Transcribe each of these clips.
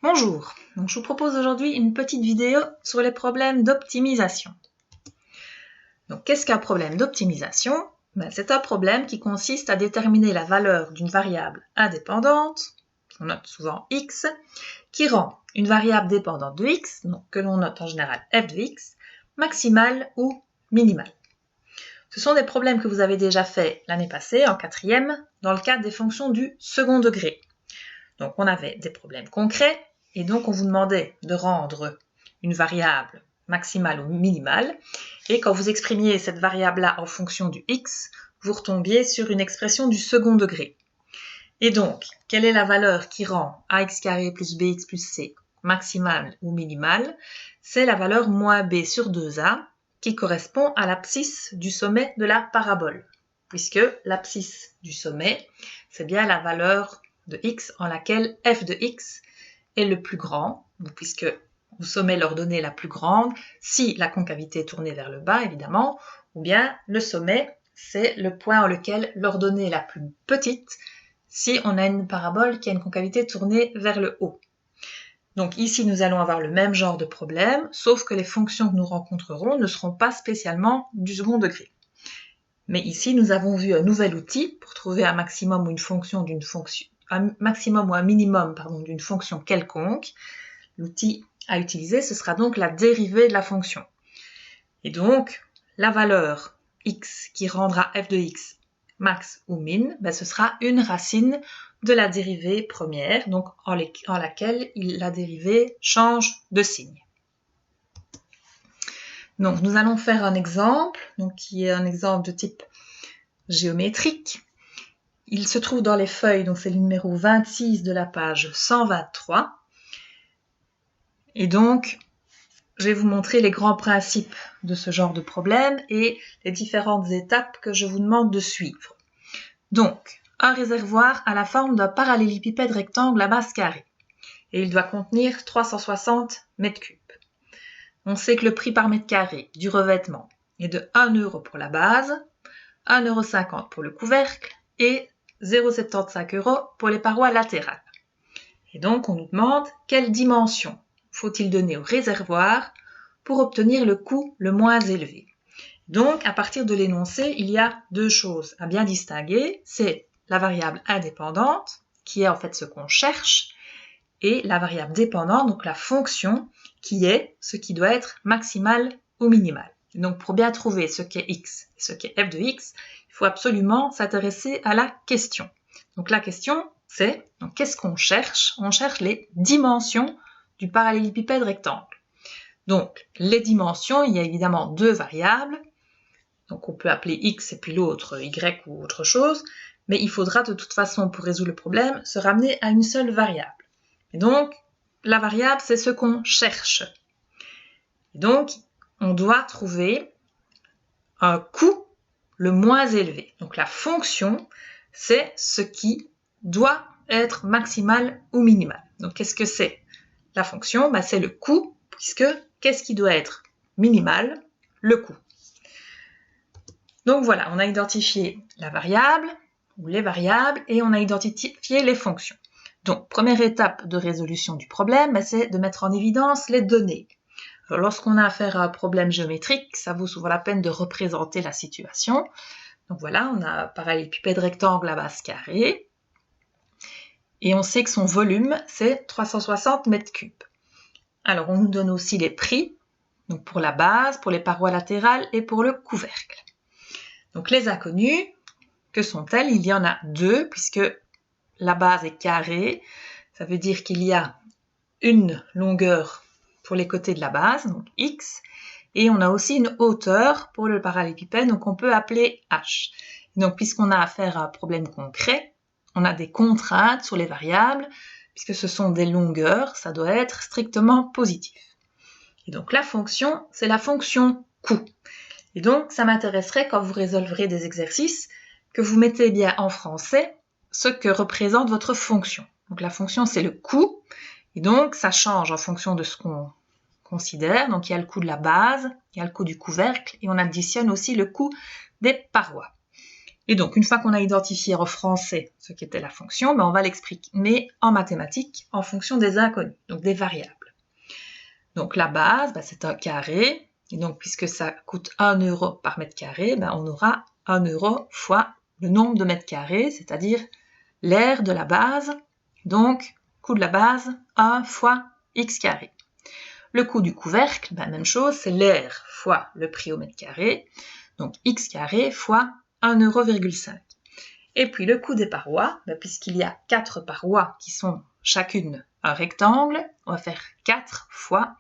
Bonjour, donc je vous propose aujourd'hui une petite vidéo sur les problèmes d'optimisation. Donc qu'est-ce qu'un problème d'optimisation? C'est un problème qui consiste à déterminer la valeur d'une variable indépendante, qu'on note souvent x, qui rend une variable dépendante de x, donc que l'on note en général f de x, maximale ou minimale. Ce sont des problèmes que vous avez déjà fait l'année passée, en quatrième, dans le cadre des fonctions du second degré. Donc on avait des problèmes concrets, et donc on vous demandait de rendre une variable maximale ou minimale, et quand vous exprimiez cette variable-là en fonction du x, vous retombiez sur une expression du second degré. Et donc, quelle est la valeur qui rend ax carré plus bx plus c maximale ou minimale? C'est la valeur moins b sur 2a, qui correspond à l'abscisse du sommet de la parabole, puisque l'abscisse du sommet, c'est bien la valeur de x en laquelle f de x est le plus grand, puisque au sommet l'ordonnée est la plus grande, si la concavité est tournée vers le bas évidemment, ou bien le sommet c'est le point en lequel l'ordonnée est la plus petite, si on a une parabole qui a une concavité tournée vers le haut. Donc ici nous allons avoir le même genre de problème, sauf que les fonctions que nous rencontrerons ne seront pas spécialement du second degré. Mais ici nous avons vu un nouvel outil pour trouver un maximum ou une fonction d'une fonction, un maximum ou un minimum d'une fonction quelconque. L'outil à utiliser, ce sera donc la dérivée de la fonction. Et donc, la valeur x qui rendra f de x max ou min, ce sera une racine de la dérivée première, donc en laquelle la dérivée change de signe. Donc, nous allons faire un exemple, qui est un exemple de type géométrique. Il se trouve dans les feuilles, donc c'est le numéro 26 de la page 123. Et donc, je vais vous montrer les grands principes de ce genre de problème et les différentes étapes que je vous demande de suivre. Donc, un réservoir a la forme d'un parallélépipède rectangle à base carrée et il doit contenir 360 mètres cubes. On sait que le prix par mètre carré du revêtement est de 1 € pour la base, 1,50 € pour le couvercle et 0,75 € pour les parois latérales. Et donc, on nous demande quelle dimension faut-il donner au réservoir pour obtenir le coût le moins élevé. Donc, à partir de l'énoncé, il y a deux choses à bien distinguer. C'est la variable indépendante, qui est en fait ce qu'on cherche, et la variable dépendante, donc la fonction, qui est ce qui doit être maximal ou minimal. Donc, pour bien trouver ce qu'est x et ce qu'est f de x, il faut absolument s'intéresser à la question. Donc, la question, c'est qu'est-ce qu'on cherche? On cherche les dimensions du parallélépipède rectangle. Donc, les dimensions, il y a évidemment deux variables. Donc, on peut appeler x et puis l'autre y ou autre chose. Mais il faudra de toute façon, pour résoudre le problème, se ramener à une seule variable. Et donc, la variable, c'est ce qu'on cherche. Et donc, on doit trouver un coût le moins élevé. Donc, la fonction, c'est ce qui doit être maximal ou minimal. Donc, qu'est-ce que c'est? La fonction, c'est le coût, puisque qu'est-ce qui doit être minimal? Le coût. Donc voilà, on a identifié la variable ou les variables et on a identifié les fonctions. Donc, première étape de résolution du problème, c'est de mettre en évidence les données. Alors, lorsqu'on a affaire à un problème géométrique, ça vaut souvent la peine de représenter la situation. Donc voilà, on a un parallélépipède rectangle à base carrée. Et on sait que son volume, c'est 360 mètres cubes. Alors, on nous donne aussi les prix, donc pour la base, pour les parois latérales et pour le couvercle. Donc, les inconnues, que sont-elles? Il y en a deux, puisque la base est carrée. Ça veut dire qu'il y a une longueur pour les côtés de la base, donc x, et on a aussi une hauteur pour le parallélépipède, donc on peut appeler h. Donc, puisqu'on a affaire à un problème concret, on a des contraintes sur les variables, puisque ce sont des longueurs, ça doit être strictement positif. Et donc, la fonction, c'est la fonction coût. Et donc, ça m'intéresserait quand vous résolverez des exercices, que vous mettez bien en français ce que représente votre fonction. Donc, la fonction, c'est le coût, et donc, ça change en fonction de ce qu'on considère. Donc, il y a le coût de la base, il y a le coût du couvercle, et on additionne aussi le coût des parois. Et donc, une fois qu'on a identifié en français ce qu'était la fonction, on va l'exprimer en mathématiques en fonction des inconnus, donc des variables. Donc, la base, c'est un carré. Et donc, puisque ça coûte 1 euro par mètre carré, on aura 1 euro fois le nombre de mètres carrés, c'est-à-dire l'aire de la base. Donc, coût de la base, 1 fois x carré. Le coût du couvercle, même chose, c'est l'aire fois le prix au mètre carré. Donc, x carré fois 1,5 €. Et puis, le coût des parois, puisqu'il y a 4 parois qui sont chacune un rectangle, on va faire 4 fois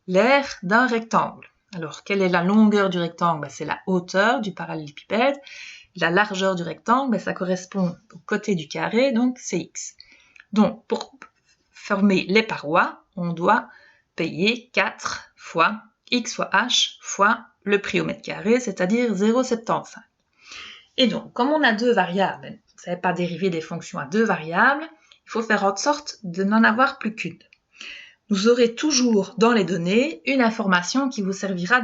l'aire d'un rectangle. Alors, quelle est la longueur du rectangle? C'est la hauteur du parallélépipède. La largeur du rectangle, ça correspond au côté du carré, donc c'est x. Donc, pour former les parois, on doit payer 4 fois x fois h fois le prix au mètre carré, c'est-à-dire 0,75. Et donc, comme on a deux variables, vous ne savez pas dériver des fonctions à deux variables, il faut faire en sorte de n'en avoir plus qu'une. Vous aurez toujours dans les données une information qui vous servira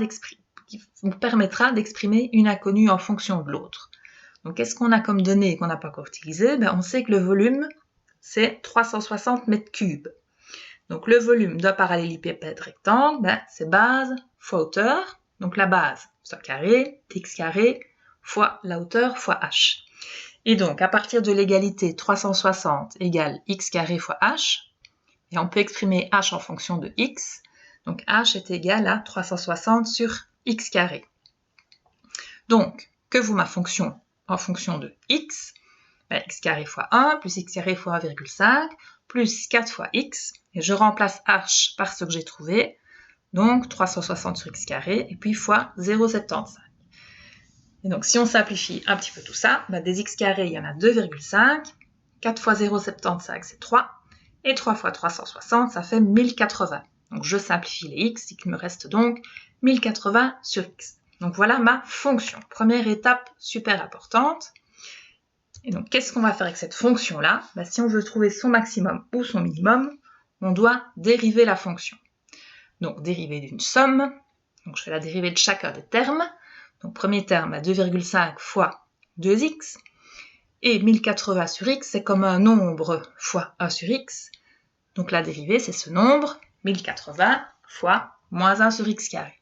qui vous permettra d'exprimer une inconnue en fonction de l'autre. Donc, qu'est-ce qu'on a comme données qu'on n'a pas encore utilisées? On sait que le volume, c'est 360 mètres cubes. Donc, le volume d'un parallélépipède rectangle, c'est base fois hauteur. Donc, la base, c'est un carré, x carré, fois la hauteur fois h. Et donc, à partir de l'égalité 360 égale x carré fois h, et on peut exprimer h en fonction de x, donc h est égal à 360 sur x carré. Donc, que vaut ma fonction en fonction de x? X carré fois 1 plus x carré fois 1,5 plus 4 fois x, et je remplace h par ce que j'ai trouvé, donc 360 sur x carré, et puis fois 0,75. Et donc, si on simplifie un petit peu tout ça, des x carrés, il y en a 2,5, 4 fois 0,75, c'est 3, et 3 fois 360, ça fait 1080. Donc, je simplifie les x, il me reste donc 1080 sur x. Donc, voilà ma fonction. Première étape super importante. Et donc, qu'est-ce qu'on va faire avec cette fonction-là? Si on veut trouver son maximum ou son minimum, on doit dériver la fonction. Donc, dérivée d'une somme. Donc, je fais la dérivée de chacun des termes. Donc, premier terme, 2,5 fois 2x. Et 1080 sur x, c'est comme un nombre fois 1 sur x. Donc, la dérivée, c'est ce nombre, 1080 fois moins 1 sur x carré.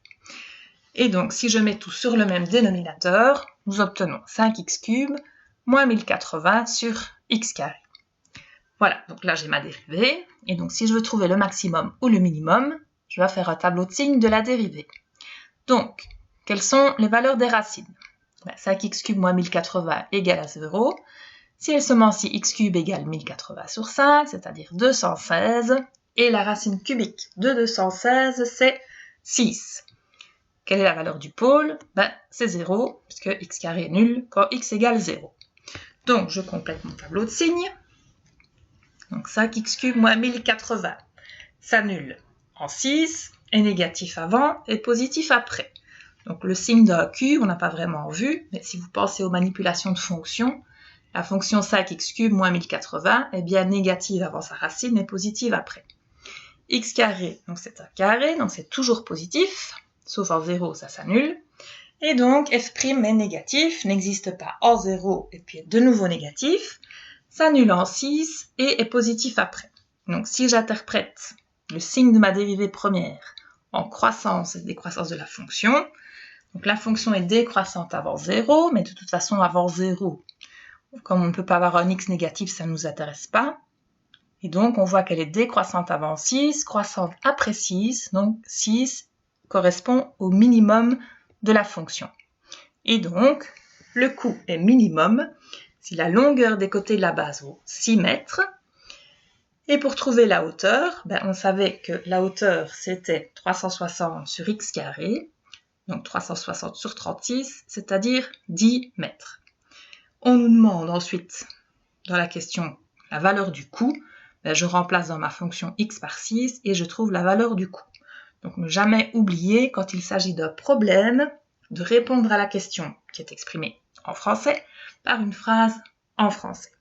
Et donc, si je mets tout sur le même dénominateur, nous obtenons 5x cube moins 1080 sur x carré. Voilà, donc là, j'ai ma dérivée. Et donc, si je veux trouver le maximum ou le minimum, je vais faire un tableau de signes de la dérivée. Donc, quelles sont les valeurs des racines? 5x cube moins 1080 égale à 0. Si elle se ment, si x cube égale 1080 sur 5, c'est-à-dire 216, et la racine cubique de 216, c'est 6. Quelle est la valeur du pôle? C'est 0, puisque x carré est nul quand x égale 0. Donc, je complète mon tableau de signes. Donc, 5x cube moins 1080 s'annule en 6, est négatif avant et positif après. Donc, le signe d'un cube, on n'a pas vraiment vu, mais si vous pensez aux manipulations de fonctions, la fonction 5x cube moins 1080 est bien négative avant sa racine et positive après. X carré, donc c'est un carré, donc c'est toujours positif, sauf en 0, ça s'annule. Et donc, f' est négatif, n'existe pas en 0 et puis est de nouveau négatif, s'annule en 6 et est positif après. Donc, si j'interprète le signe de ma dérivée première en croissance et décroissance de la fonction, donc la fonction est décroissante avant 0, mais de toute façon avant 0, comme on ne peut pas avoir un x négatif, ça ne nous intéresse pas. Et donc, on voit qu'elle est décroissante avant 6, croissante après 6, donc 6 correspond au minimum de la fonction. Et donc, le coût est minimum si la longueur des côtés de la base vaut 6 mètres. Et pour trouver la hauteur, on savait que la hauteur, c'était 360 sur x carré, donc 360 sur 36, c'est-à-dire 10 mètres. On nous demande ensuite, dans la question, la valeur du coût. Je remplace dans ma fonction x par 6 et je trouve la valeur du coût. Donc, ne jamais oublier, quand il s'agit d'un problème, de répondre à la question qui est exprimée en français par une phrase en français.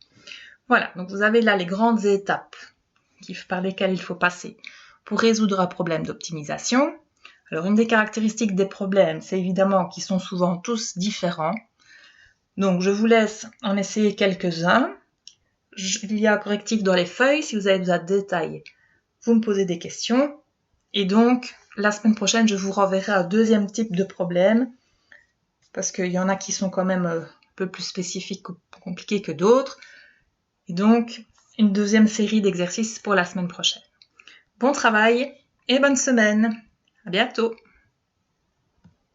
Voilà, donc vous avez là les grandes étapes par lesquelles il faut passer pour résoudre un problème d'optimisation. Alors, une des caractéristiques des problèmes, c'est évidemment qu'ils sont souvent tous différents. Donc, je vous laisse en essayer quelques-uns. Il y a un correctif dans les feuilles. Si vous avez besoin de détails, vous me posez des questions. Et donc, la semaine prochaine, je vous renverrai un deuxième type de problème, parce qu'il y en a qui sont quand même un peu plus spécifiques ou compliqués que d'autres. Et donc, une deuxième série d'exercices pour la semaine prochaine. Bon travail et bonne semaine. À bientôt.